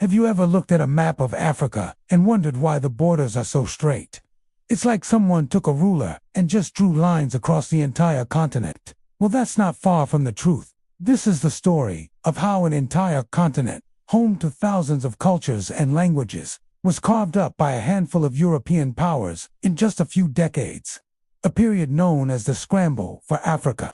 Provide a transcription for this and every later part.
Have you ever looked at a map of Africa and wondered why the borders are so straight? It's like someone took a ruler and just drew lines across the entire continent. Well, that's not far from the truth. This is the story of how an entire continent, home to thousands of cultures and languages, was carved up by a handful of European powers in just a few decades. A period known as the Scramble for Africa.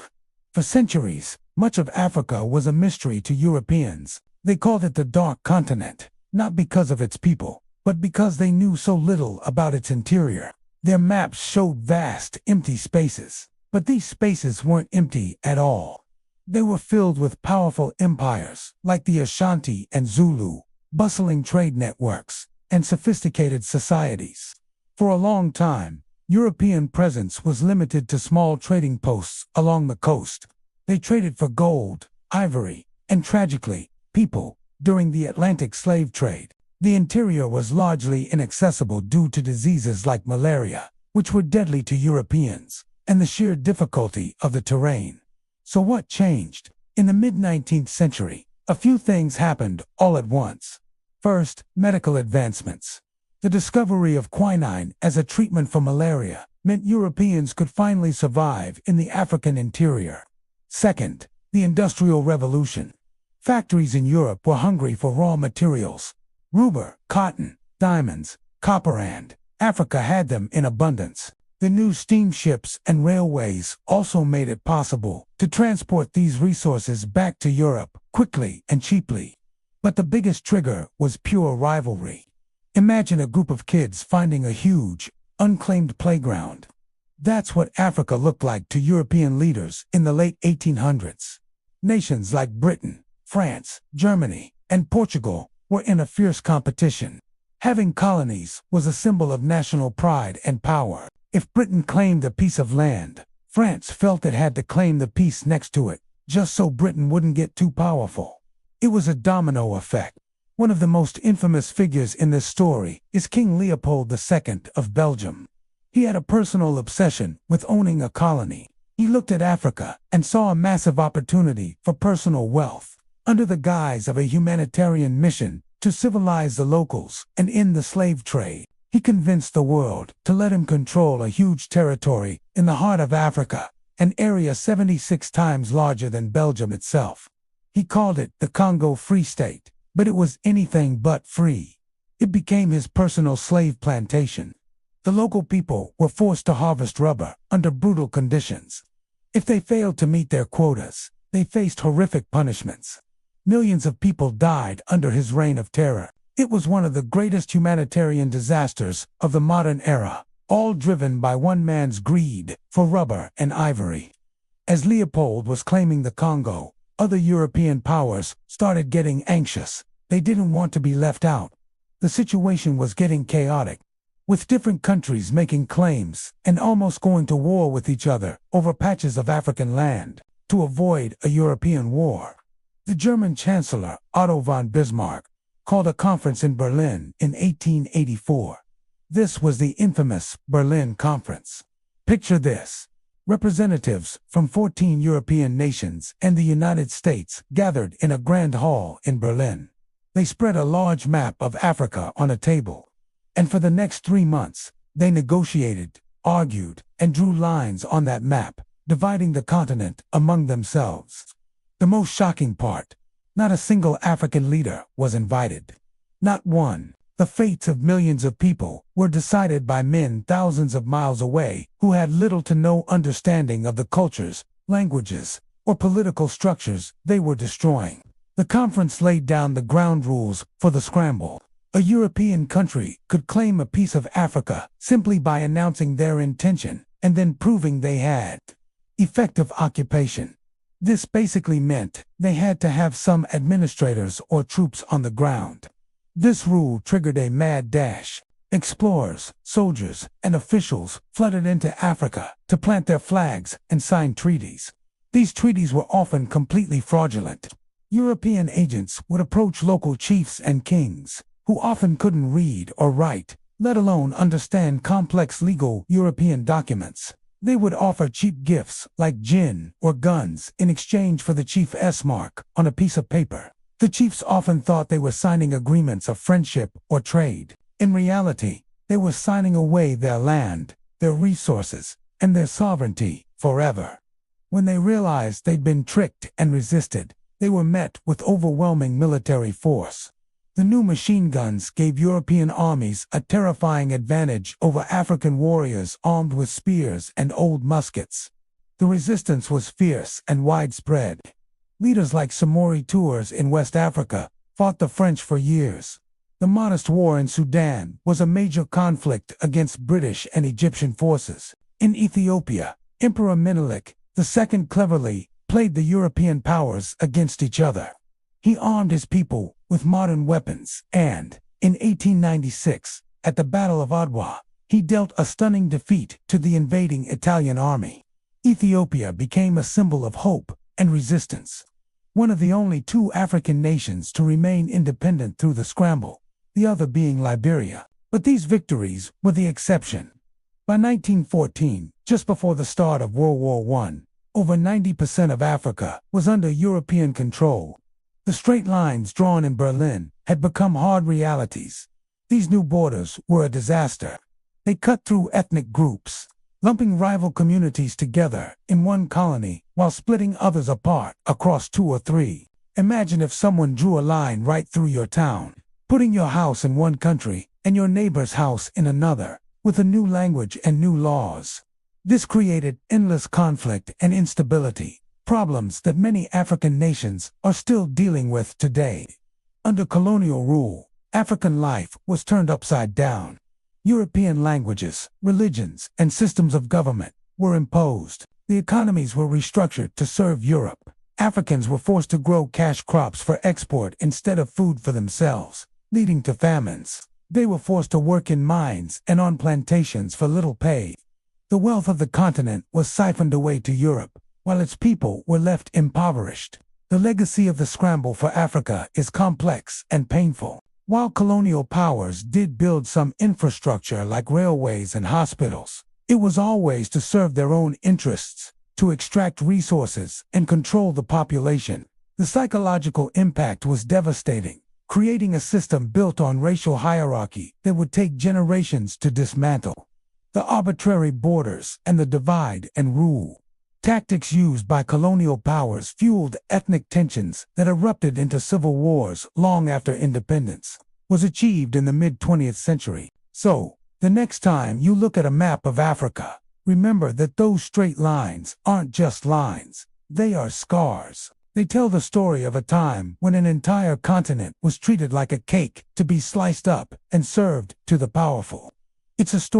For centuries, much of Africa was a mystery to Europeans. They called it the Dark Continent, not because of its people, but because they knew so little about its interior. Their maps showed vast, empty spaces, but these spaces weren't empty at all. They were filled with powerful empires, like the Ashanti and Zulu, bustling trade networks, and sophisticated societies. For a long time, European presence was limited to small trading posts along the coast. They traded for gold, ivory, and tragically, people. During the Atlantic slave trade, the interior was largely inaccessible due to diseases like malaria, which were deadly to Europeans, and the sheer difficulty of the terrain. So what changed? In the mid-19th century, a few things happened all at once. First, medical advancements. The discovery of quinine as a treatment for malaria meant Europeans could finally survive in the African interior. Second, the Industrial Revolution. Factories in Europe were hungry for raw materials. Rubber, cotton, diamonds, copper, and Africa had them in abundance. The new steamships and railways also made it possible to transport these resources back to Europe quickly and cheaply. But the biggest trigger was pure rivalry. Imagine a group of kids finding a huge, unclaimed playground. That's what Africa looked like to European leaders in the late 1800s. Nations like Britain, France, Germany, and Portugal were in a fierce competition. Having colonies was a symbol of national pride and power. If Britain claimed a piece of land, France felt it had to claim the piece next to it, just so Britain wouldn't get too powerful. It was a domino effect. One of the most infamous figures in this story is King Leopold II of Belgium. He had a personal obsession with owning a colony. He looked at Africa and saw a massive opportunity for personal wealth. Under the guise of a humanitarian mission to civilize the locals and end the slave trade, he convinced the world to let him control a huge territory in the heart of Africa, an area 76 times larger than Belgium itself. He called it the Congo Free State, but it was anything but free. It became his personal slave plantation. The local people were forced to harvest rubber under brutal conditions. If they failed to meet their quotas, they faced horrific punishments. Millions of people died under his reign of terror. It was one of the greatest humanitarian disasters of the modern era, all driven by one man's greed for rubber and ivory. As Leopold was claiming the Congo, other European powers started getting anxious. They didn't want to be left out. The situation was getting chaotic, with different countries making claims and almost going to war with each other over patches of African land to avoid a European war. The German Chancellor, Otto von Bismarck, called a conference in Berlin in 1884. This was the infamous Berlin Conference. Picture this. Representatives from 14 European nations and the United States gathered in a grand hall in Berlin. They spread a large map of Africa on a table. And for the next 3 months, they negotiated, argued, and drew lines on that map, dividing the continent among themselves. The most shocking part, not a single African leader was invited. Not one. The fates of millions of people were decided by men thousands of miles away who had little to no understanding of the cultures, languages, or political structures they were destroying. The conference laid down the ground rules for the Scramble. A European country could claim a piece of Africa simply by announcing their intention and then proving they had effective occupation. This basically meant they had to have some administrators or troops on the ground. This rule triggered a mad dash. Explorers, soldiers, and officials flooded into Africa to plant their flags and sign treaties. These treaties were often completely fraudulent. European agents would approach local chiefs and kings, who often couldn't read or write, let alone understand complex legal European documents. They would offer cheap gifts like gin or guns in exchange for the chief's mark on a piece of paper. The chiefs often thought they were signing agreements of friendship or trade. In reality, they were signing away their land, their resources, and their sovereignty forever. When they realized they'd been tricked and resisted, they were met with overwhelming military force. The new machine guns gave European armies a terrifying advantage over African warriors armed with spears and old muskets. The resistance was fierce and widespread. Leaders like Samori Tours in West Africa fought the French for years. The modest war in Sudan was a major conflict against British and Egyptian forces. In Ethiopia, Emperor Menelik II cleverly played the European powers against each other. He armed his people with modern weapons and, in 1896, at the Battle of Adwa, he dealt a stunning defeat to the invading Italian army. Ethiopia became a symbol of hope and resistance. One of the only two African nations to remain independent through the Scramble, the other being Liberia. But these victories were the exception. By 1914, just before the start of World War I, over 90% of Africa was under European control. The straight lines drawn in Berlin had become hard realities. These new borders were a disaster. They cut through ethnic groups, lumping rival communities together in one colony while splitting others apart across 2 or 3. Imagine if someone drew a line right through your town, putting your house in one country and your neighbor's house in another, with a new language and new laws. This created endless conflict and instability, problems that many African nations are still dealing with today. Under colonial rule, African life was turned upside down. European languages, religions, and systems of government were imposed. The economies were restructured to serve Europe. Africans were forced to grow cash crops for export instead of food for themselves, leading to famines. They were forced to work in mines and on plantations for little pay. The wealth of the continent was siphoned away to Europe, while its people were left impoverished. The legacy of the Scramble for Africa is complex and painful. While colonial powers did build some infrastructure like railways and hospitals, it was always to serve their own interests, to extract resources and control the population. The psychological impact was devastating, creating a system built on racial hierarchy that would take generations to dismantle. The arbitrary borders and the divide and rule tactics used by colonial powers fueled ethnic tensions that erupted into civil wars long after independence was achieved in the mid-20th century. So, the next time you look at a map of Africa, remember that those straight lines aren't just lines, they are scars. They tell the story of a time when an entire continent was treated like a cake to be sliced up and served to the powerful. It's a story